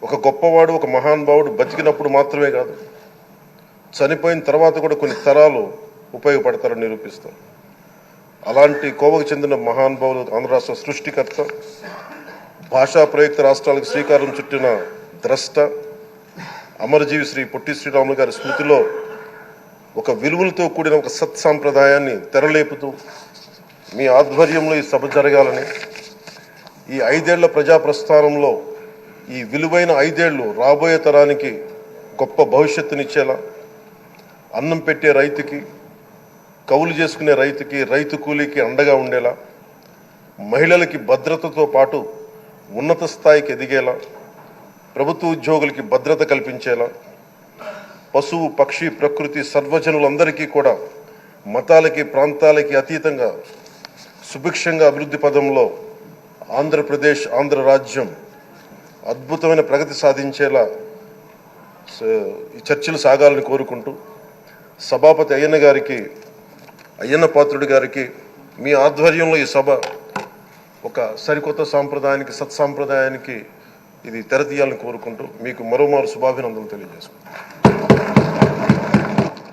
ఒక గొప్పవాడు, ఒక మహానుభావుడు బతికినప్పుడు మాత్రమే కాదు, చనిపోయిన తర్వాత కూడా కొన్ని తరాలు ఉపయోగపడతారని నిరూపిస్తాం. అలాంటి కోవకు చెందిన మహానుభావులు ఆంధ్ర రాష్ట్ర సృష్టికర్త, భాషా ప్రయుక్త రాష్ట్రాలకు శ్రీకారం చుట్టిన ద్రష్ట, అమరజీవి శ్రీ పొట్టి శ్రీరాములు గారి స్మృతిలో ఒక విలువలతో కూడిన ఒక సత్సాంప్రదాయాన్ని తెరలేపుతూ మీ ఆధ్వర్యంలో ఈ సభ జరగాలని, ఈ 5 ఏళ్ల ప్రజాప్రస్థానంలో ఈ విలువైన 5 ఏళ్ళు రాబోయే తరానికి గొప్ప భవిష్యత్తునిచ్చేలా, అన్నం పెట్టే రైతుకి, కౌలు చేసుకునే రైతుకి, రైతు కూలీకి అండగా ఉండేలా, మహిళలకి భద్రతతో పాటు ఉన్నత స్థాయికి ఎదిగేలా, ప్రభుత్వ ఉద్యోగులకి భద్రత కల్పించేలా, పశువు పక్షి ప్రకృతి సర్వజనులందరికీ కూడా మతాలకి ప్రాంతాలకి అతీతంగా సుభిక్షంగా అభివృద్ధి పదంలో ఆంధ్రప్రదేశ్, ఆంధ్ర రాజ్యం అద్భుతమైన ప్రగతి సాధించేలా ఈ చర్చలు సాగాలని కోరుకుంటూ, సభాపతి అయ్యన్న పాత్రుడి గారికి మీ ఆధ్వర్యంలో ఈ సభ ఒక సరికొత్త సాంప్రదాయానికి, సత్సాంప్రదాయానికి ఇది తెరతీయాలని కోరుకుంటూ మీకు మరోమారు శుభాభినందనలు తెలియజేసుకుంటాను.